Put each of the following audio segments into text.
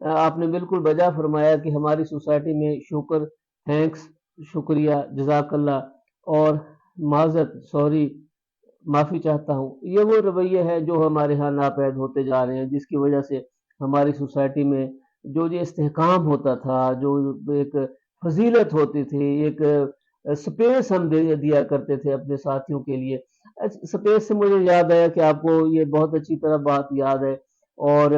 آپ نے بالکل بجا فرمایا کہ ہماری سوسائٹی میں شکر، تھینکس، شکریہ، جزاک اللہ اور معذرت، سوری، معافی چاہتا ہوں، یہ وہ رویے ہے جو ہمارے ہاں ناپید ہوتے جا رہے ہیں، جس کی وجہ سے ہماری سوسائٹی میں جو یہ استحکام ہوتا تھا، جو ایک فضیلت ہوتی تھی، ایک سپیس ہم دیا کرتے تھے اپنے ساتھیوں کے لیے. سپیس سے مجھے یاد آیا کہ آپ کو یہ بہت اچھی طرح بات یاد ہے، اور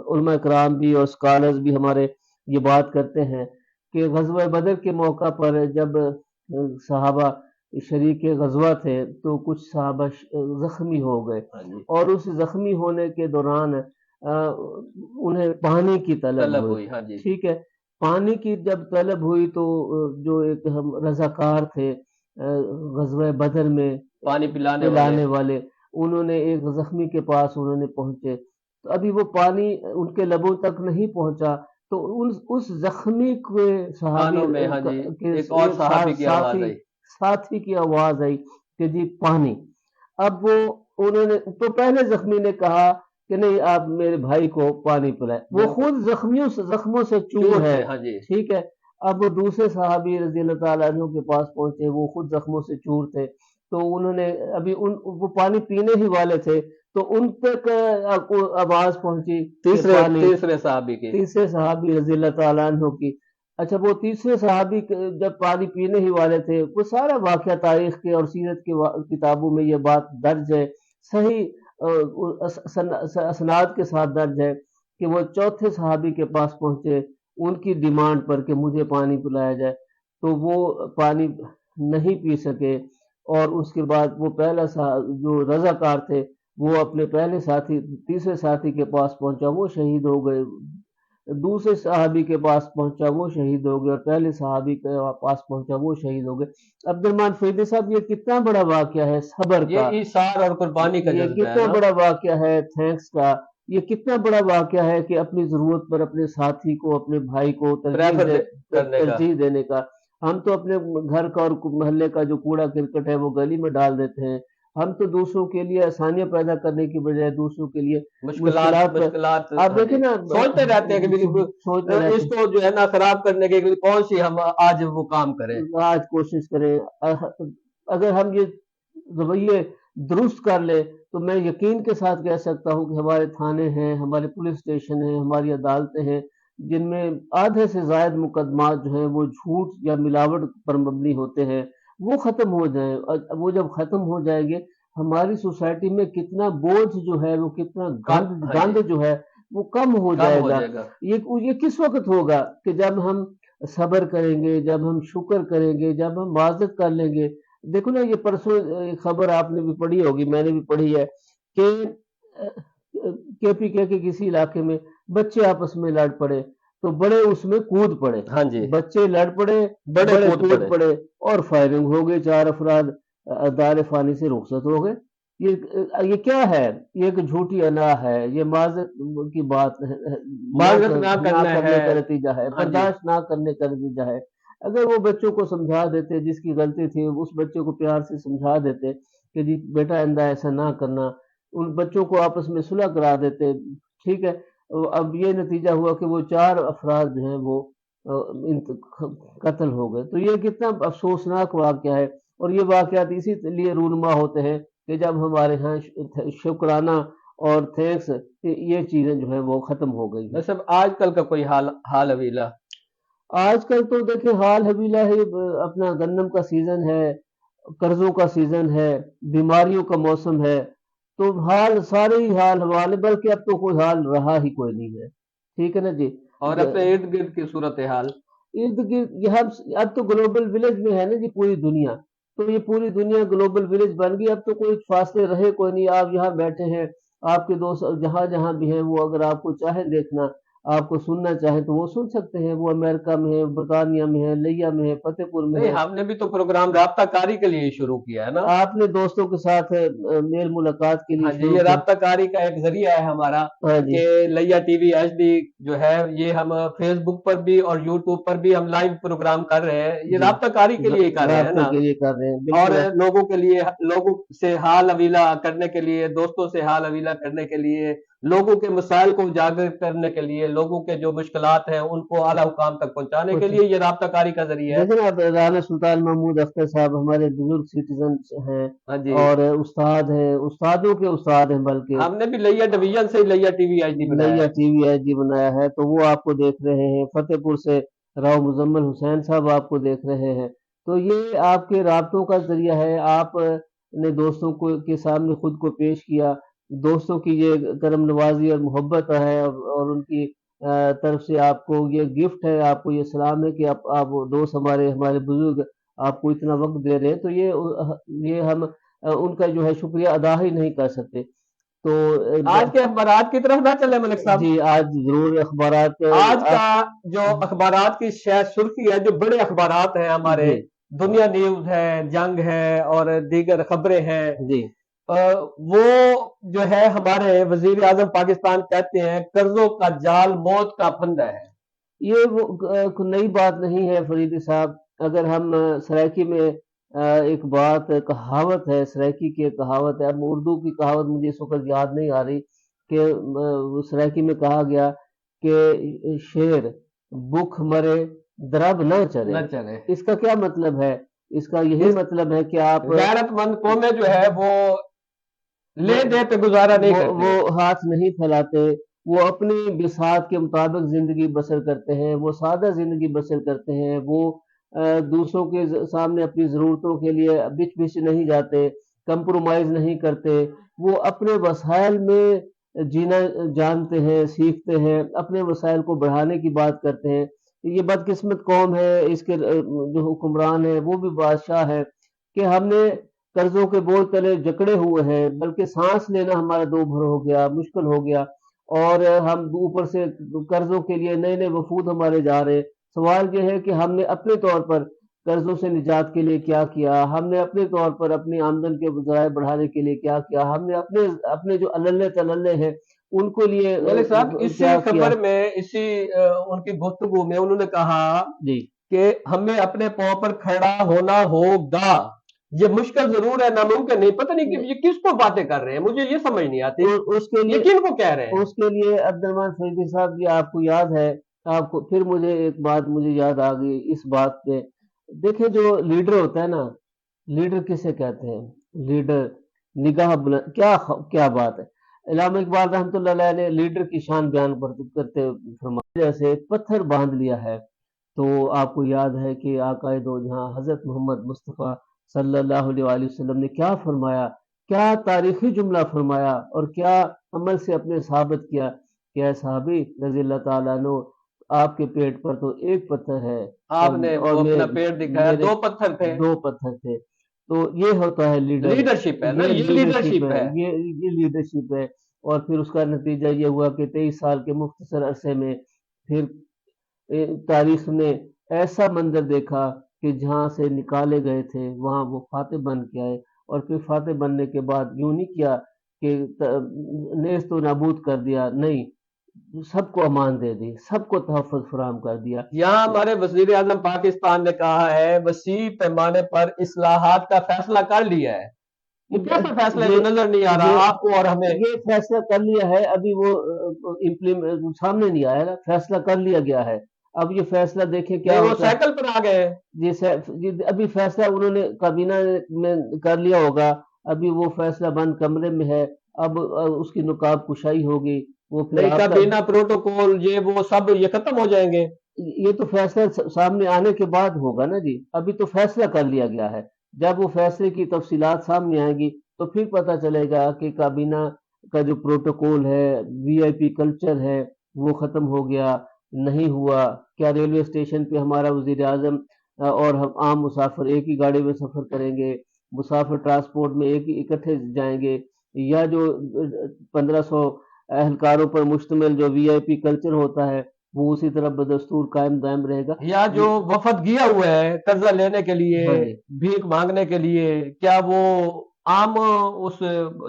علماء کرام بھی اور اسکالرز بھی ہمارے یہ بات کرتے ہیں کہ غزوہ بدر کے موقع پر جب صحابہ شریک غزوہ تھے تو کچھ صحابہ زخمی ہو گئے، ہاں جی، اور اس زخمی ہونے کے دوران انہیں پانی کی طلب طلب ہوئی. ہوئی. ہاں جی، ٹھیک ہے، پانی کی جب طلب ہوئی تو جو ایک ہم رضاکار تھے غزوہ بدر میں پانی پلانے والے. پلانے والے، انہوں نے ایک زخمی کے پاس انہوں نے پہنچے تو ابھی وہ پانی ان کے لبوں تک نہیں پہنچا تو اس زخمی کے صحابی کانوں میں ہاں جی کے ایک اور صحابی کی آواز آئی. ساتھی کی آواز آئی کہ جی پانی. اب وہ انہوں نے تو پہلے زخمی نے کہا کہ نہیں آپ میرے بھائی کو پانی پلائیں، وہ خود زخموں سے چور ہے. ہاں جی، ٹھیک ہے، اب وہ دوسرے صحابی رضی اللہ تعالیٰ عنہ کے پاس پہنچے، وہ خود زخموں سے چور تھے، تو انہوں نے ابھی وہ پانی پینے ہی والے تھے تو ان تک آواز پہنچی تیسرے صحابی کی. تیسرے صحابی رضی اللہ تعالیٰ عنہ کی. اچھا، وہ تیسرے صحابی جب پانی پینے ہی والے تھے، وہ سارا واقعہ تاریخ کے اور سیرت کے کتابوں میں یہ بات درج ہے، صحیح اسناد کے ساتھ درج ہے کہ وہ چوتھے صحابی کے پاس پہنچے ان کی ڈیمانڈ پر کہ مجھے پانی پلایا جائے، تو وہ پانی نہیں پی سکے، اور اس کے بعد وہ پہلا جو رضاکار تھے وہ اپنے پہلے ساتھی تیسرے ساتھی کے پاس پہنچا، وہ شہید ہو گئے، دوسرے صحابی کے پاس پہنچا وہ شہید ہو گئے، اور پہلے صحابی کے پاس پہنچا وہ شہید ہو گئے. عبد الرحمن فریدی صاحب، یہ کتنا بڑا واقعہ ہے صبر کا، یہ ایثار اور قربانی کا یہ جذبہ ہے کتنا نا. بڑا واقعہ ہے تھینکس کا، یہ کتنا بڑا واقعہ ہے کہ اپنی ضرورت پر اپنے ساتھی کو، اپنے بھائی کو کرنے کا. ترجیح دینے کا. ہم تو اپنے گھر کا اور محلے کا جو کوڑا کرکٹ ہے وہ گلی میں ڈال دیتے ہیں، ہم تو دوسروں کے لیے آسانیاں پیدا کرنے کی بجائے دوسروں کے لیے مشکلات آپ دیکھیں نا، سوچتے رہتے ہیں کہ بالکل اس کو جو ہے نا خراب کرنے کے لیے کون سی ہم آج وہ کام کریں. آج کوشش کریں. اگر ہم یہ رویے درست کر لے تو میں یقین کے ساتھ کہہ سکتا ہوں کہ ہمارے تھانے ہیں، ہمارے پولیس اسٹیشن ہیں، ہماری عدالتیں ہیں جن میں آدھے سے زائد مقدمات جو ہیں وہ جھوٹ یا ملاوٹ پر مبنی ہوتے ہیں، وہ ختم ہو جائیں. وہ جب ختم ہو جائیں گے ہماری سوسائٹی میں کتنا بوجھ جو ہے، وہ کتنا گند جو ہے وہ کم ہو جائے گا. یہ کس وقت ہوگا کہ جب ہم صبر کریں گے، جب ہم شکر کریں گے، جب ہم معذرت کر لیں گے. دیکھو نا، یہ پرسوں خبر آپ نے بھی پڑھی ہوگی، میں نے بھی پڑھی ہے کہ کے پی کے کسی علاقے میں بچے آپس میں لڑ پڑے تو بڑے اس میں کود پڑے. ہاں جی، بچے لڑ پڑے، بڑے کود پڑے اور فائرنگ ہو گئی، 4 افراد دار فانی سے رخصت ہو گئے. یہ کیا ہے؟ یہ ایک جھوٹی انا ہے، یہ معذرت کی بات ہے، معذرت نہ کرنا کرنے کا ہے. نتیجہ ہے، ہاں جی، برداشت نہ کرنے کا نتیجہ ہے. اگر وہ بچوں کو سمجھا دیتے، جس کی غلطی تھی اس بچے کو پیار سے سمجھا دیتے کہ جی بیٹا آئندہ ایسا نہ کرنا، ان بچوں کو آپس میں صلح کرا دیتے. ٹھیک ہے، اب یہ نتیجہ ہوا کہ وہ 4 افراد جو ہیں وہ قتل ہو گئے. تو یہ کتنا افسوسناک واقعہ ہے، اور یہ واقعات اسی لیے رونما ہوتے ہیں کہ جب ہمارے ہاں شکرانہ اور تھینکس یہ چیزیں جو ہیں وہ ختم ہو گئی ہیں. سب آج کل کا کوئی حال حویلا. آج کل تو دیکھیں حال حویلا ہے، اپنا گندم کا سیزن ہے، قرضوں کا سیزن ہے، بیماریوں کا موسم ہے، تو حال سارے ہی حال حوالے، بلکہ اب تو کوئی حال رہا ہی کوئی نہیں ہے. ٹھیک ہے نا جی. اور اپنے ارد گرد کی صورتحال ارد گرد اب تو گلوبل ولیج میں ہے نا جی پوری دنیا، تو یہ پوری دنیا گلوبل ولیج بن گئی. اب تو کوئی فاصلے رہے کوئی نہیں، آپ یہاں بیٹھے ہیں، آپ کے دوست جہاں جہاں بھی ہیں وہ اگر آپ کو چاہیں دیکھنا، آپ کو سننا چاہیں تو وہ سن سکتے ہیں. وہ امریکہ میں ہے، برطانیہ میں ہے، لیا میں ہے، فتح پور میں ہے. ہم نے بھی تو پروگرام رابطہ کاری کے لیے شروع کیا ہے نا. آپ نے دوستوں کے ساتھ میل ملاقات کے لیے یہ رابطہ کاری کا ایک ذریعہ ہے ہمارا کہ لیا ٹی وی ایچ ڈی جو ہے یہ ہم فیس بک پر بھی اور یوٹیوب پر بھی ہم لائیو پروگرام کر رہے ہیں. یہ رابطہ کاری کے لیے کر رہے ہیں نا، اور لوگوں کے لیے، لوگوں سے حال حویلا کرنے کے لیے، دوستوں سے حال حویلا کرنے کے لیے، لوگوں کے مسائل کو اجاگر کرنے کے لیے، لوگوں کے جو مشکلات ہیں ان کو اعلیٰ حکام تک پہنچانے کے لیے یہ رابطہ کاری کا ذریعہ ہے۔ دیکھیں اب رانا سلطان محمود اختر صاحب ہمارے بزرگ سٹیزن ہیں ہاں جی، اور استاد ہیں، استادوں کے استاد ہیں، بلکہ ہم نے بھی لیا ڈویژن سے لیا ٹی وی ایچ ڈی بنایا نیا ہے۔ ٹی وی ایچ ڈی بنایا ہے، تو وہ آپ کو دیکھ رہے ہیں۔ فتح پور سے راؤ مزمل حسین صاحب آپ کو دیکھ رہے ہیں۔ تو یہ آپ کے رابطوں کا ذریعہ ہے، آپ نے دوستوں کو کے سامنے خود کو پیش کیا، دوستوں کی یہ کرم نوازی اور محبت ہے، اور ان کی طرف سے آپ کو یہ گفٹ ہے، آپ کو یہ سلام ہے کہ آپ دوست ہمارے بزرگ آپ کو اتنا وقت دے رہے ہیں، تو یہ ہم ان کا جو ہے شکریہ ادا ہی نہیں کر سکتے۔ تو آج کے اخبارات کی طرف نہ چلے ملک صاحب، جی آج ضرور اخبارات آج کا جو اخبارات کی شاید سرخی ہے، جو بڑے اخبارات ہیں ہمارے، جی دنیا نیوز ہے، جنگ ہے اور دیگر خبریں ہیں، جی وہ جو ہے ہمارے وزیر اعظم پاکستان کہتے ہیں قرضوں کا جال موت کا پھندا ہے۔ یہ وہ نئی بات نہیں ہے فریدی صاحب۔ اگر ہم سرائکی میں ایک بات کہاوت ہے، سرائکی کی ایک کہاوت ہے، اب اردو کی کہاوت مجھے اس وقت یاد نہیں آ رہی، کہ سرائکی میں کہا گیا کہ شیر بھوک مرے درب نہ چرے۔ نہ چلے، اس کا کیا مطلب ہے؟ اس کا یہی مطلب ہے کہ آپ غیرت مند قومیں جو ہے وہ لے دے پہ گزارا نہیں کرتے، وہ ہاتھ نہیں پھیلاتے، وہ اپنی بساط کے مطابق زندگی بسر کرتے ہیں، وہ سادہ زندگی بسر کرتے ہیں، وہ دوسروں کے سامنے اپنی ضرورتوں کے لیے بچ بچ نہیں جاتے، کمپرومائز نہیں کرتے، وہ اپنے وسائل میں جینا جانتے ہیں، سیکھتے ہیں، اپنے وسائل کو بڑھانے کی بات کرتے ہیں۔ یہ بدقسمت قوم ہے، اس کے جو حکمران ہے وہ بھی بادشاہ ہے، کہ ہم نے قرضوں کے بوجھ تلے جکڑے ہوئے ہیں، بلکہ سانس لینا ہمارا دو بھر ہو گیا، مشکل ہو گیا، اور ہم اوپر سے قرضوں کے لیے نئے نئے وفود ہمارے جا رہے۔ سوال یہ ہے کہ ہم نے اپنے طور پر قرضوں سے نجات کے لیے کیا کیا، ہم نے اپنے طور پر اپنی آمدن کے ذرائع بڑھانے کے لیے کیا کیا، ہم نے اپنے جو اللے تللے ہیں ان کو لیے ملک صاحب اسی کیا کیا۔ خبر میں، اسی ان کی گفتگو میں انہوں نے کہا جی کہ ہمیں اپنے پاؤں پر کھڑا ہونا ہوگا، یہ مشکل ضرور ہے، ناممکن نہیں۔ پتہ نہیں کہ یہ کس کو باتیں کر رہے ہیں، مجھے یہ سمجھ نہیں آتی، اس کے یہ لیے کن کو کہہ رہے ہیں؟ اس کے لیے عبد الرحمن فریدی صاحب، یہ آپ کو یاد ہے، آپ کو پھر مجھے ایک بات مجھے یاد آ گئی اس بات پہ۔ دیکھیں جو لیڈر ہوتا ہے نا، لیڈر کسے کہتے ہیں؟ لیڈر نگاہ بلند، کیا بات ہے۔ علامہ اقبال رحمۃ اللہ علیہ نے لیڈر کی شان بیان کرتے فرمایا جیسے پتھر باندھ لیا ہے۔ تو آپ کو یاد ہے کہ آقائے دو جہاں حضرت محمد مصطفیٰ صلی اللہ علیہ وآلہ وسلم نے کیا فرمایا، کیا تاریخی جملہ فرمایا، اور کیا عمل سے اپنے ثابت کیا کہ اے صحابی رضی اللہ تعالیٰ عنہ، آپ کے پیٹ پر تو ایک پتھر ہے، آپ نے وہ اپنا پیٹ دکھایا، میرے دو پتھر تھے۔ دو پتھر تھے۔ تو یہ ہوتا ہے لیڈر، لیڈرشپ ہے نا، یہ یہ لیڈرشپ لیڈرشپ ہے، ہے۔ یہ لیڈرشپ ہے۔ اور پھر اس کا نتیجہ یہ ہوا کہ 23 سال کے مختصر عرصے میں پھر تاریخ نے ایسا منظر دیکھا کہ جہاں سے نکالے گئے تھے وہاں وہ فاتح بن کے آئے، اور پھر فاتح بننے کے بعد یوں نہیں کیا کہ نیست و نابود کر دیا، نہیں، سب کو امان دے دی، سب کو تحفظ فراہم کر دیا۔ یہاں ہمارے وزیر اعظم پاکستان نے کہا ہے وسیع پیمانے پر اصلاحات کا فیصلہ کر لیا ہے۔ یہ کیسا فیصلہ ہے جو نظر نہیں آ رہا آپ کو اور ہمیں؟ یہ فیصلہ کر لیا ہے، ابھی وہ سامنے نہیں آیا نا، فیصلہ کر لیا گیا ہے۔ اب یہ فیصلہ دیکھیں کیا وہ ہوتا ہے۔ سائیکل پر آ گئے۔ جی ابھی فیصلہ انہوں نے کابینہ میں کر لیا ہوگا، ابھی وہ فیصلہ بند کمرے میں ہے، اب اس کی نقاب کشائی ہوگی، وہ پھر نہیں، آپ کا کابینہ پروٹوکول یہ وہ سب یہ ختم ہو جائیں گے۔ یہ تو فیصلہ سامنے آنے کے بعد ہوگا نا جی، ابھی تو فیصلہ کر لیا گیا ہے۔ جب وہ فیصلے کی تفصیلات سامنے آئیں گی تو پھر پتہ چلے گا کہ کابینہ کا جو پروٹوکول ہے، وی آئی پی کلچر ہے، وہ ختم ہو گیا نہیں ہوا، کیا ریلوے اسٹیشن پہ ہمارا وزیر اعظم اور ہم عام مسافر ایک ہی گاڑی میں سفر کریں گے، مسافر ٹرانسپورٹ میں ایک ہی اکٹھے جائیں گے، یا جو 1500 اہلکاروں پر مشتمل جو وی آئی پی کلچر ہوتا ہے وہ اسی طرح بدستور قائم دائم رہے گا۔ یا جو وفد گیا ہوا ہے قرضہ لینے کے لیے، ہاں جی، بھیک مانگنے کے لیے، کیا وہ عام اس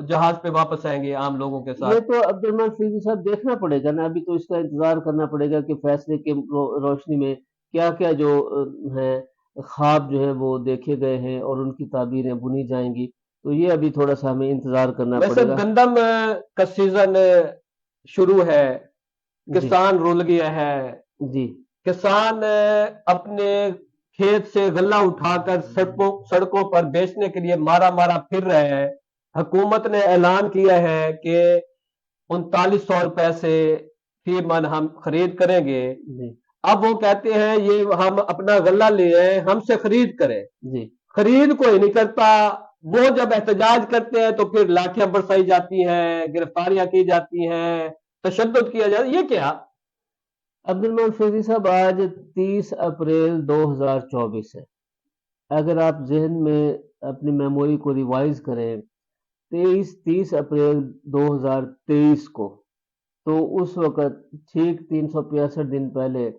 جہاز پہ واپس آئیں گے عام لوگوں کے یہ ساتھ؟ تو عبد الرحمن فیضی صاحب دیکھنا پڑے گا نا، ابھی تو اس کا انتظار کرنا پڑے گا کہ فیصلے کے روشنی میں کیا کیا جو ہیں خواب جو ہے وہ دیکھے گئے ہیں اور ان کی تعبیریں بنی جائیں گی، تو یہ ابھی تھوڑا سا ہمیں انتظار کرنا ویسے پڑے گا۔ گندم کا سیزن شروع ہے، جی کسان رول گیا ہے، جی کسان اپنے کھیت سے غلہ اٹھا کر سڑکوں پر بیچنے کے لیے مارا مارا پھر رہے ہیں۔ حکومت نے اعلان کیا ہے کہ 3900 روپے سے فی من ہم خرید کریں گے۔ جی اب وہ کہتے ہیں یہ ہم اپنا غلہ لے آئے، ہم سے خرید کریں، جی خرید کوئی نہیں کرتا۔ وہ جب احتجاج کرتے ہیں تو پھر لاٹیاں برسائی جاتی ہیں، گرفتاریاں کی جاتی ہیں، تشدد کیا جاتا ہے۔ یہ کیا؟ عبد المن فیضی صاحب، آج 30 اپریل 2024 ہے۔ اگر آپ ذہن میں اپنی میموری کو ریوائز کریں 30 اپریل 2023 کو، تو اس وقت ٹھیک 365 دن پہلے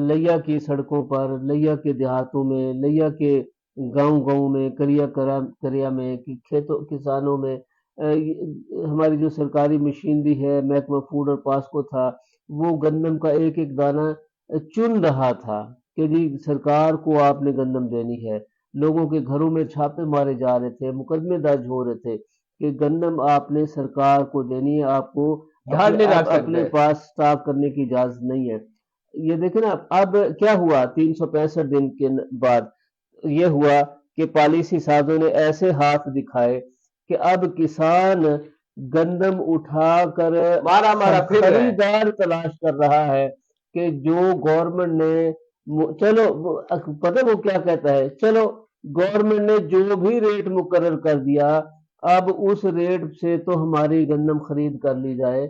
لیا کی سڑکوں پر، لیا کے دیہاتوں میں، لیا کے گاؤں گاؤں میں، کریا میں، کھیتوں کسانوں میں ہماری جو سرکاری مشینری ہے، محکمہ فوڈ اور پاسکو تھا، وہ گندم کا ایک ایک دانہ چن رہا تھا کہ جی سرکار کو آپ نے گندم دینی ہے۔ لوگوں کے گھروں میں چھاپے مارے جا رہے تھے، مقدمے درج ہو رہے تھے کہ گندم آپ نے سرکار کو دینی ہے، آپ کو دھیان نہیں رکھ اپنے سکتے۔ پاس سٹاک کرنے کی اجازت نہیں ہے۔ یہ دیکھیں نا، اب کیا ہوا 365 دن کے بعد؟ یہ ہوا کہ پالیسی سازوں نے ایسے ہاتھ دکھائے کہ اب کسان گندم اٹھا کر مارا مارا پھر رہے ہیں۔ خریدار تلاش کر رہا ہے کہ جو گورنمنٹ نے چلو پتہ وہ کیا کہتا ہے، چلو گورنمنٹ نے جو بھی ریٹ مقرر کر دیا، اب اس ریٹ سے تو ہماری گندم خرید کر لی جائے،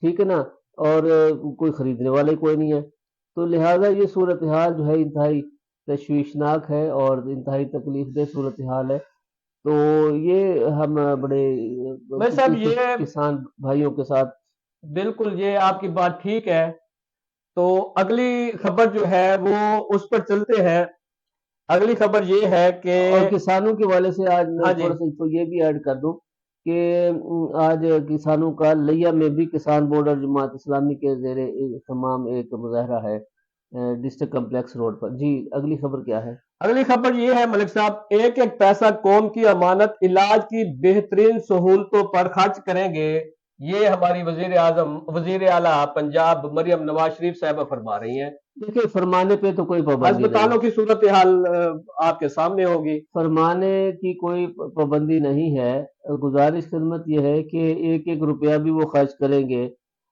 ٹھیک ہے نا، اور کوئی خریدنے والے کوئی نہیں ہے۔ تو لہٰذا یہ صورتحال جو ہے انتہائی تشویشناک ہے اور انتہائی تکلیف دہ صورتحال ہے۔ تو یہ ہم بڑے میں صاحب یہ کسان بھائیوں کے ساتھ بالکل یہ آپ کی بات ٹھیک ہے۔ تو اگلی خبر جو ہے وہ اس پر چلتے ہیں۔ اگلی خبر یہ ہے کہ اور کسانوں کے والے سے آج میں ہاں جی، تھوڑا سا تو یہ بھی ایڈ کر دوں کہ آج کسانوں کا لیا میں بھی کسان بورڈ اور جماعت اسلامی کے زیر اہتمام ایک مظاہرہ ہے ڈسٹرکٹ کمپلیکس روڈ پر۔ جی اگلی خبر کیا ہے؟ اگلی خبر یہ ہے ملک صاحب، ایک ایک پیسہ قوم کی امانت، علاج کی بہترین سہولتوں پر خرچ کریں گے۔ یہ ہماری وزیر اعظم وزیر اعلیٰ پنجاب مریم نواز شریف صاحبہ فرما رہی ہیں۔ دیکھیں، فرمانے پہ تو کوئی پابندی نہیں، ہسپتالوں کی صورتحال آپ کے سامنے ہوگی۔ فرمانے کی کوئی پابندی نہیں ہے۔ گزارش خدمت یہ ہے کہ ایک ایک روپیہ بھی وہ خرچ کریں گے،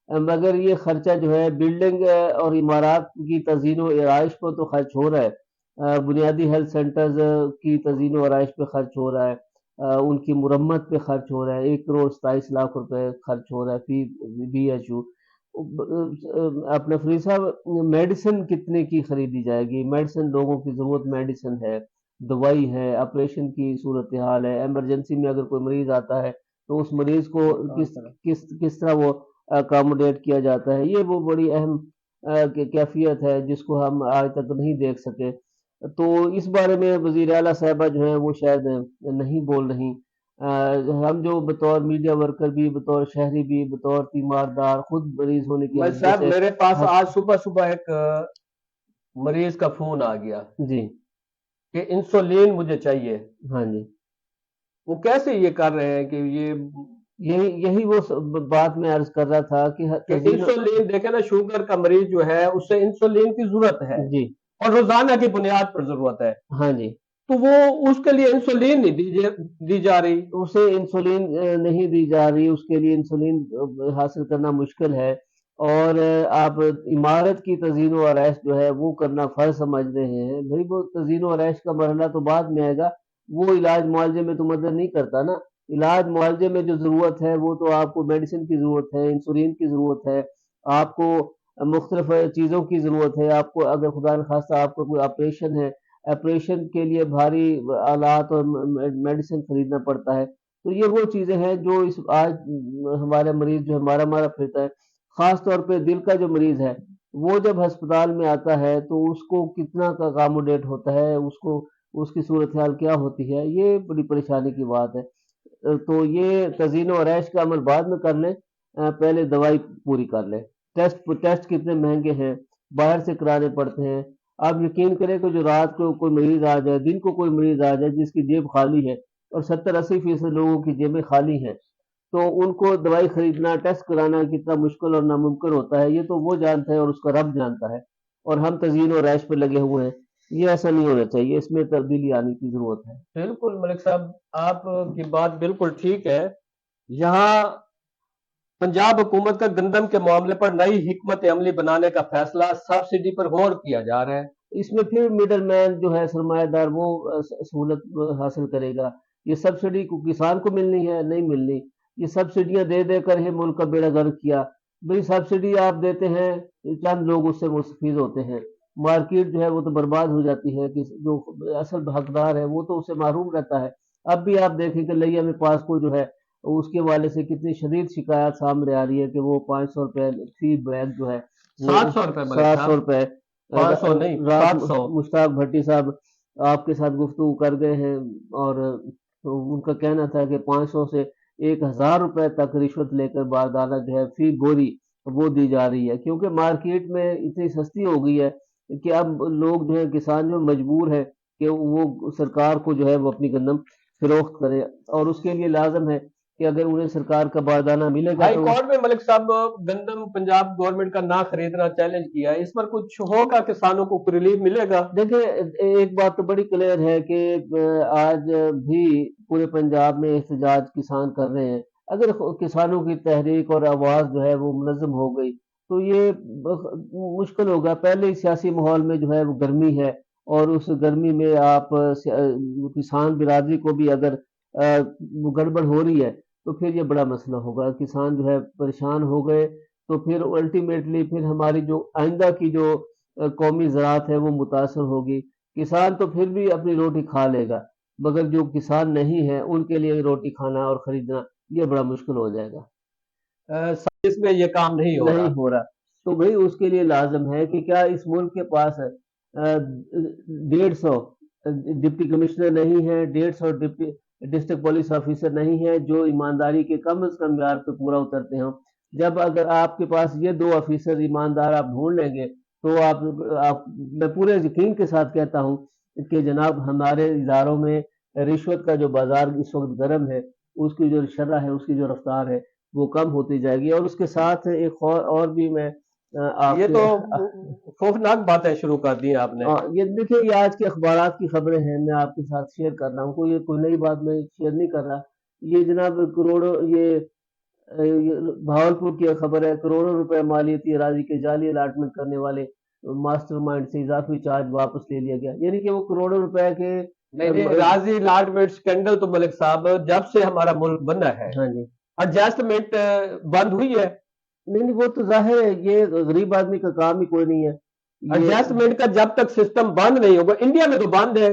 مگر یہ خرچہ جو ہے بلڈنگ اور عمارات کی تزئین و آرائش پر تو خرچ ہو رہا ہے، بنیادی ہیلتھ سینٹرز کی تزئین و آرائش پہ خرچ ہو رہا ہے، ان کی مرمت پہ خرچ ہو رہا ہے، 1 کروڑ 27 لاکھ روپے خرچ ہو رہا ہے فی BHU۔ اپنے فرید صاحب، میڈیسن کتنے کی خریدی جائے گی؟ میڈیسن، لوگوں کی ضرورت میڈیسن ہے، دوائی ہے، آپریشن کی صورتحال ہے، ایمرجنسی میں اگر کوئی مریض آتا ہے تو اس مریض کو کس طرح وہ اکاموڈیٹ کیا جاتا ہے، یہ وہ بڑی اہم کیفیت ہے جس کو ہم آج تک نہیں دیکھ سکے۔ تو اس بارے میں وزیر اعلیٰ صاحبہ جو ہیں وہ شاید نہیں بول رہی۔ ہم جو بطور میڈیا ورکر بھی، بطور شہری بھی، بطور تیماردار، خود مریض ہونے کی وجہ صاحب سے میرے پاس آج صبح صبح ایک مریض کا فون آ گیا جی کہ انسولین مجھے چاہیے۔ ہاں جی، وہ کیسے یہ کر رہے ہیں کہ یہی وہ بات میں عرض کر رہا تھا کہ انسولین دیکھیں نا، شوگر کا مریض جو ہے اسے انسولین کی ضرورت ہے جی اور روزانہ کی بنیاد پر ضرورت ہے، ہاں جی، تو وہ اس کے لیے انسولین نہیں دی جا رہی۔ اسے انسولین نہیں دی جا رہی، اس کے لیے انسولین حاصل کرنا مشکل ہے، اور آپ عمارت کی تزئین و آرائش جو ہے وہ کرنا فرض سمجھ رہے ہیں۔ بھائی وہ تزئین و آرائش کا مرحلہ تو بعد میں آئے گا، وہ علاج معالجے میں تو مدد نہیں کرتا نا۔ علاج معالجے میں جو ضرورت ہے وہ تو آپ کو میڈیسن کی ضرورت ہے، انسولین کی ضرورت ہے، آپ کو مختلف چیزوں کی ضرورت ہے، آپ کو اگر خدا نخواستہ آپ کو کوئی آپریشن ہے، آپریشن کے لیے بھاری آلات اور میڈیسن خریدنا پڑتا ہے۔ تو یہ وہ چیزیں ہیں جو آج ہمارا مریض جو ہمارا پھرتا ہے، خاص طور پہ دل کا جو مریض ہے، وہ جب ہسپتال میں آتا ہے تو اس کو کتنا کا اکاموڈیٹ ہوتا ہے، اس کی صورتحال کیا ہوتی ہے، یہ بڑی پریشانی کی بات ہے۔ تو یہ تزئین و آرائش کا عمل بعد میں کر لیں، پہلے دوائی پوری کر لیں۔ ٹیسٹ کتنے مہنگے ہیں، باہر سے کرانے پڑتے ہیں۔ آپ یقین کریں کہ جو رات کو کوئی مریض آ جائے، دن کو کوئی مریض آ جائے جس کی جیب خالی ہے، اور 70-80% لوگوں کی جیبیں خالی ہیں، تو ان کو دوائی خریدنا، ٹیسٹ کرانا کتنا مشکل اور ناممکن ہوتا ہے، یہ تو وہ جانتا ہے اور اس کا رب جانتا ہے، اور ہم تزئین و رائش پہ لگے ہوئے ہیں. یہ ایسا نہیں ہونا چاہیے، اس میں تبدیلی آنے کی ضرورت ہے. بالکل ملک صاحب، آپ کی بات بالکل ٹھیک ہے. یہاں پنجاب حکومت کا گندم کے معاملے پر نئی حکمت عملی بنانے کا فیصلہ سبسڈی پر غور کیا جا رہا ہے. اس میں پھر مڈل مین جو ہے سرمایہ دار وہ سہولت حاصل کرے گا. یہ سبسڈی کو کسان کو ملنی ہے؟ نہیں ملنی. یہ سبسڈیاں دے دے کر ہی ملک کا بیڑا غرق کیا. بھئی سبسڈی آپ دیتے ہیں، چند لوگ اس سے مستفید ہوتے ہیں، مارکیٹ جو ہے وہ تو برباد ہو جاتی ہے، کہ جو اصل حقدار ہے وہ تو اس سے محروم رہتا ہے. اب بھی آپ دیکھیں کہ لیا میں پاسکو جو ہے اس کے والے سے کتنی شدید شکایات سامنے آ رہی ہے کہ وہ 500 روپے فی بیگ جو ہے، 700 روپے ملک 700 روپے. 500 نہیں، رات 700. مشتاق بھٹی صاحب آپ کے ساتھ گفتگو کر گئے ہیں، اور ان کا کہنا تھا کہ 500 سے 1000 روپے تک رشوت لے کر باردانہ جو ہے فی بوری وہ دی جا رہی ہے، کیونکہ مارکیٹ میں اتنی سستی ہو گئی ہے کہ اب لوگ جو ہے کسان جو مجبور ہے کہ وہ سرکار کو جو ہے وہ اپنی گندم فروخت کرے، اور اس کے لیے لازم ہے کہ اگر انہیں سرکار کا باردانہ ملے گا ہائی تو کورٹ میں ملک صاحب گندم پنجاب گورنمنٹ کا نہ خریدنا چیلنج کیا ہے. اس پر کچھ ہوگا؟ کسانوں کو ریلیف ملے گا؟ دیکھیں ایک بات تو بڑی کلیئر ہے کہ آج بھی پورے پنجاب میں احتجاج کسان کر رہے ہیں. اگر کسانوں کی تحریک اور آواز جو ہے وہ منظم ہو گئی تو یہ مشکل ہوگا. پہلے ہی سیاسی ماحول میں جو ہے وہ گرمی ہے، اور اس گرمی میں آپ کسان برادری کو بھی اگر گڑبڑ ہو رہی ہے تو پھر یہ بڑا مسئلہ ہوگا. کسان جو ہے پریشان ہو گئے تو پھر الٹیمیٹلی پھر ہماری جو آئندہ کی جو قومی زراعت ہے وہ متاثر ہوگی. کسان تو پھر بھی اپنی روٹی کھا لے گا، مگر جو کسان نہیں ہے ان کے لیے روٹی کھانا اور خریدنا یہ بڑا مشکل ہو جائے گا. اس میں یہ کام نہیں ہو رہا. نہیں ہو رہا تو بھئی اس کے لیے لازم ہے کہ کیا اس ملک کے پاس 150 ڈپٹی کمشنر نہیں ہے، 150 ڈپٹی ڈسٹرکٹ پولیس آفیسر نہیں ہے جو ایمانداری کے کم از کم معیار پہ پورا اترتے ہوں؟ جب اگر آپ کے پاس یہ 2 آفیسر ایماندار آپ ڈھونڈ لیں گے تو آپ میں پورے یقین کے ساتھ کہتا ہوں کہ جناب ہمارے اداروں میں رشوت کا جو بازار اس وقت گرم ہے، اس کی جو شرح ہے، اس کی جو رفتار ہے وہ کم ہوتی جائے گی. اور اس کے ساتھ ایک اور بھی میں آپ یہ سے تو خوفناک باتیں شروع کر دی ہیں آپ نے. یہ دیکھیں یہ آج کے اخبارات کی خبریں ہیں، میں آپ کے ساتھ شیئر کر رہا ہوں. کوئی نئی بات میں شیئر نہیں کر رہا. یہ جناب کروڑوں یہ بھاولپور کی خبر ہے، کروڑوں روپے مالیتی اراضی کے جعلی الاٹمنٹ کرنے والے ماسٹر مائنڈ سے اضافی چارج واپس لے لیا گیا. یعنی کہ وہ کروڑوں روپے کے نہیں، راضی الاٹمنٹ سکینڈل تو ملک صاحب جب سے ہمارا ملک بنا ہے ہاں جی ایڈجسٹمنٹ بند ہوئی ہے. نہیں وہ تو ظاہر ہے، یہ غریب آدمی کا کام ہی کوئی نہیں ہے. ایڈجسٹمنٹ کا جب تک سسٹم بند نہیں ہوگا، انڈیا میں تو بند ہے.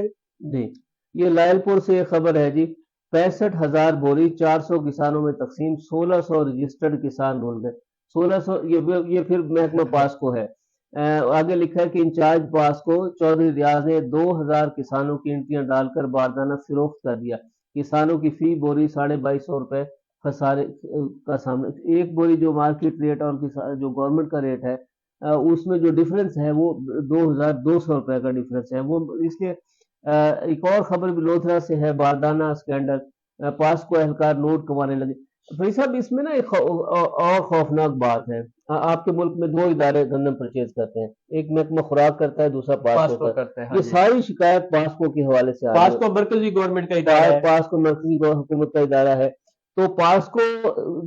جی یہ لائل پور سے یہ خبر ہے جی، 65,000 بوری 400 کسانوں میں تقسیم، 1600 رجسٹرڈ کسان رول گئے. 1600 یہ پھر محکمہ پاسکو ہے. آگے لکھا ہے کہ انچارج پاسکو چودھری ریاض نے 2000 کسانوں کی انٹریاں ڈال کر باردانہ فروخت کر دیا. کسانوں کی فی بوری 2250 روپے خسارے کا سامنا. ایک بوری جو مارکیٹ ریٹ اور جو گورنمنٹ کا ریٹ ہے اس میں جو ڈیفرنس ہے وہ 2200 روپے کا ڈیفرنس ہے. وہ اس کے ایک اور خبر بھی لودھرا سے ہے، باردانہ سکینڈل، پاسکو اہلکار نوٹ کمانے لگے. بھائی صاحب اس میں نا ایک اور خوفناک بات ہے. آپ کے ملک میں 2 ادارے گندم پرچیز کرتے ہیں، ایک محکمہ خوراک کرتا ہے، دوسرا پاسکو کرتا ہے. یہ ساری شکایت پاسکو کے حوالے سے آ رہی ہے. پاسکو مرکزی گورنمنٹ کا ادارہ ہے. پاسکو مرکزی حکومت کا ادارہ ہے. تو پاسکو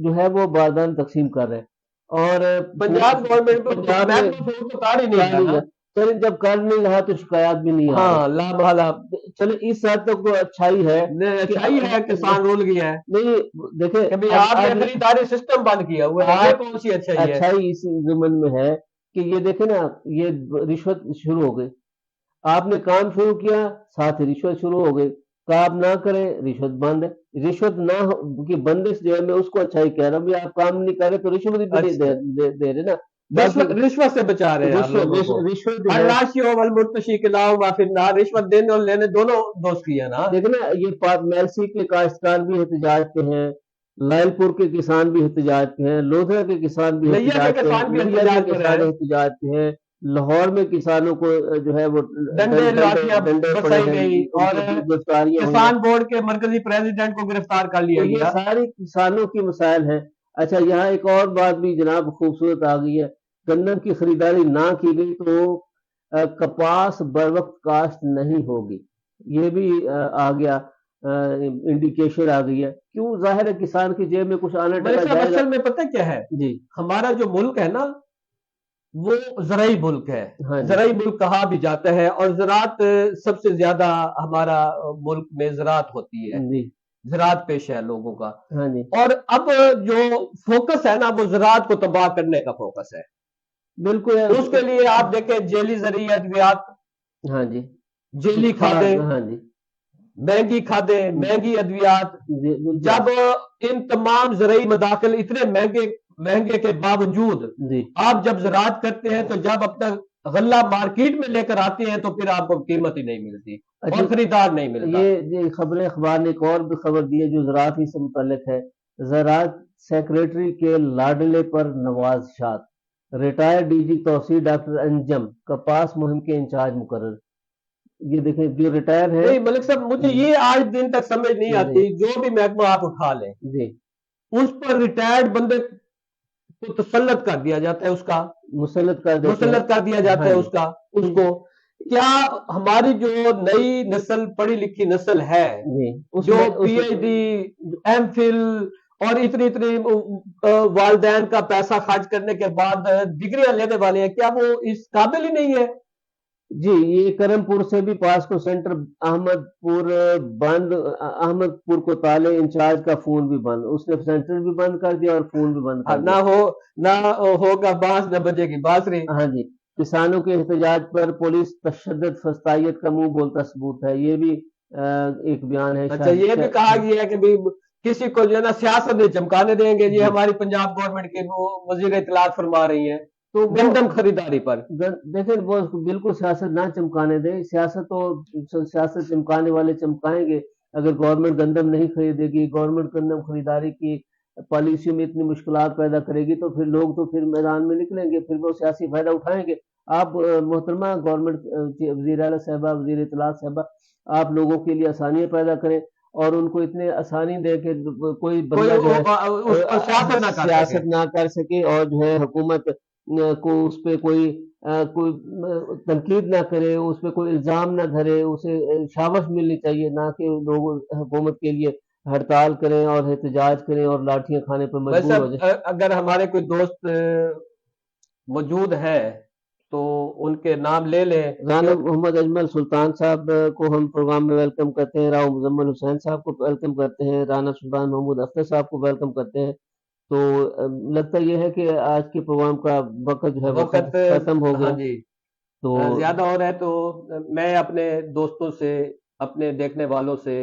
جو ہے وہ باردان تقسیم کر رہے ہیں، اور پنجاب گورنمنٹ پنجاب میں چلے جب کر نہیں رہا تو شکایات بھی نہیں آ ہاں لا محالہ. چلے اس حد تک تو اچھائی ہے، اچھائی ہے کسان رول گیا ہے. نہیں دیکھیں کہ آپ نے خریداری سسٹم بند کیا ہوا ہے، یہ کون سی اچھائی ہے؟ اچھائی اس ضمن میں ہے کہ یہ دیکھیں نا یہ رشوت شروع ہو گئی. آپ نے کام شروع کیا ساتھ ہی رشوت شروع ہو گئی. کام نہ کرے رشوت بند ہے. رشوت نہ کی بندش جو ہے میں اس کو اچھائی کہہ رہا ہوں. آپ کام نہیں کر رہے تو رشوت بھی دے رہے نا. رشوت سے بچا رہے ہیں رشوت دینے اور لینے دونوں دوست کی ہے نا. دیکھیں نا یہ میلسی کے کاشتکار بھی احتجاج پہ ہیں، لائل پور کے کسان بھی احتجاج پہ ہیں، لودھرا کے کسان بھی احتجاج پہ ہیں، لاہور میں کسانوں کو جو ہے وہ ڈنڈے لاٹیاں ڈنڈے پڑے برسائی ہیں، گئی ان اور کو گرفتاریاں ہوئی ہیں۔ کسان بورڈ کے مرکزی پریزیڈنٹ کو گرفتار کر تو لیا یہ گیا۔ ساری کسانوں کی مسائل ہیں۔ اچھا، یہاں ایک اور بات بھی جناب خوبصورت آ گئی ہے، گندم کی خریداری نہ کی گئی تو کپاس بر وقت کاشت نہیں ہوگی، یہ بھی آ گیا، انڈیکیشن آ گئی ہے۔ کیوں؟ ظاہر ہے کسان کی جیب میں کچھ آنا ملک ٹکا صاحب جائے گا۔ اصل میں پتہ کیا ہے، جی ہمارا جو ملک ہے نا وہ زرعی ملک ہے، ہاں جی زرعی ملک کہا بھی جاتا ہے، اور زراعت سب سے زیادہ ہمارا ملک میں زراعت ہوتی ہے، جی زراعت پیش ہے لوگوں کا۔ ہاں جی اور اب جو فوکس ہے نا وہ زراعت کو تباہ کرنے کا فوکس ہے۔ بالکل اس کے لیے آپ دیکھیں جیلی زرعی ادویات، ہاں جی جیلی کھادیں، ہاں جی مہنگی کھادیں، مہنگی ادویات، جی بالکل جب ان تمام زرعی مداخل اتنے مہنگے کے باوجود جی آپ جب زراعت کرتے ہیں تو جب اپنا غلہ مارکیٹ میں لے کر آتے ہیں تو پھر آپ کو قیمت ہی نہیں ملتی اچھا، اور خریدار نہیں ملتا۔ یہ خبر اخبار نے ایک اور بھی خبر دی ہے جو زراعت ہی سے متعلق ہے۔ زراعت سیکریٹری کے لاڈلے پر نوازشات، ریٹائر ڈی جی توسیع ڈاکٹر انجم کپاس مہم کے انچارج مقرر۔ یہ دیکھیں جو ریٹائر ہے نہیں ملک صاحب، مجھے یہ آج دن تک سمجھ نہیں آتی، جو بھی محکمہ آپ اٹھا لیں جی اس پر ریٹائرڈ بندے کو تسلط کر دیا جاتا ہے، اس کا مسلط کر دیتے ہیں۔ مسلط کر دیا جاتا ہاں ہے جی اس کو۔ کیا ہماری جو نئی نسل، پڑھی لکھی نسل ہے، جی اس جو میں P H D, M Phil اور اتنی والدین کا پیسہ خرچ کرنے کے بعد ڈگریاں لینے والے ہیں، کیا وہ اس قابل ہی نہیں ہے؟ جی یہ کرم پور سے بھی پاس کو سینٹر احمد پور بند، احمد پور کو تالے، انچارج کا فون بھی بند، اس نے سینٹر بھی بند کر دیا اور فون بھی بند کر دیا۔ نہ ہوگا بانس نہ بجے گی بانسری۔ ہاں جی، کسانوں کے احتجاج پر پولیس تشدد فسطائیت کا منہ بولتا ثبوت ہے، یہ بھی ایک بیان ہے۔ اچھا، یہ بھی کہا گیا ہے کہ بھی کسی کو جو ہے نا سیاست میں چمکانے دیں گے، یہ ہماری پنجاب گورنمنٹ کے وزیر اطلاعات فرما رہی ہیں تو گندم خریداری پر۔ دیکھیں وہ بالکل سیاست نہ چمکانے دیں، سیاست چمکانے والے چمکائیں گے۔ اگر گورنمنٹ گندم نہیں خریدے گی، گورنمنٹ گندم خریداری کی پالیسیوں میں اتنی مشکلات پیدا کرے گی تو پھر لوگ تو پھر میدان میں نکلیں گے، پھر وہ سیاسی فائدہ اٹھائیں گے۔ آپ محترمہ گورنمنٹ وزیر اعلیٰ صاحبہ، وزیر اطلاعات صاحبہ، آپ لوگوں کے لیے آسانیاں پیدا کریں اور ان کو اتنے آسانی دے کہ کوئی بندہ جو ہے سیاست نہ کر سکے، اور جو ہے حکومت کو اس پہ کوئی تنقید نہ کرے، اس پہ کوئی الزام نہ دھرے، اسے شاباش ملنی چاہیے، نہ کہ لوگ حکومت کے لیے ہڑتال کریں اور احتجاج کریں اور لاٹھیاں کھانے پر مجبور ہو جائیں۔ اگر ہمارے کوئی دوست موجود ہے تو ان کے نام لے لیں۔ رانا محمد اجمل سلطان صاحب کو ہم پروگرام میں ویلکم کرتے ہیں، راؤ مزمل حسین صاحب کو ویلکم کرتے ہیں، رانا سلطان محمود اختر صاحب کو ویلکم کرتے ہیں۔ تو لگتا یہ ہے کہ آج کے پروگرام کا وقت جو ہے وہ ختم ہو گیا۔ ہاں جی، تو زیادہ ہو رہا ہے، تو میں اپنے دوستوں سے، اپنے دیکھنے والوں سے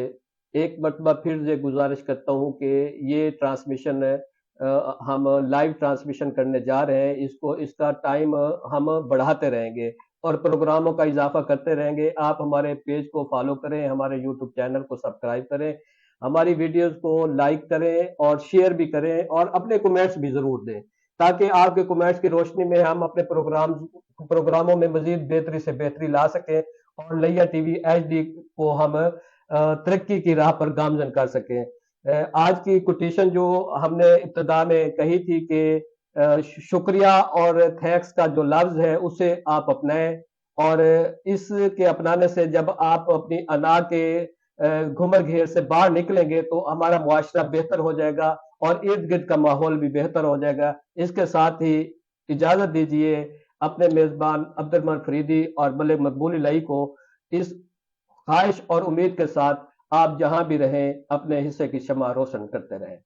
ایک مرتبہ پھر سے گزارش کرتا ہوں کہ یہ ٹرانسمیشن ہم لائیو ٹرانسمیشن کرنے جا رہے ہیں، اس کا ٹائم ہم بڑھاتے رہیں گے اور پروگراموں کا اضافہ کرتے رہیں گے۔ آپ ہمارے پیج کو فالو کریں، ہمارے یوٹیوب چینل کو سبسکرائب کریں، ہماری ویڈیوز کو لائک کریں اور شیئر بھی کریں اور اپنے کمنٹس بھی ضرور دیں، تاکہ آپ کے کمنٹس کی روشنی میں ہم اپنے پروگراموں میں مزید بہتری سے بہتری لا سکیں اور لیا ٹی وی ایچ ڈی کو ہم ترقی کی راہ پر گامزن کر سکیں۔ آج کی کوٹیشن جو ہم نے ابتدا میں کہی تھی کہ شکریہ اور تھینکس کا جو لفظ ہے اسے آپ اپنائیں، اور اس کے اپنانے سے جب آپ اپنی انا کے گھمر گھیر سے باہر نکلیں گے تو ہمارا معاشرہ بہتر ہو جائے گا اور ارد گرد کا ماحول بھی بہتر ہو جائے گا۔ اس کے ساتھ ہی اجازت دیجیے اپنے میزبان عبد الرحمن فریدی اور ملک مقبول الہی کو اس خواہش اور امید کے ساتھ آپ جہاں بھی رہیں اپنے حصے کی شمع روشن کرتے رہیں۔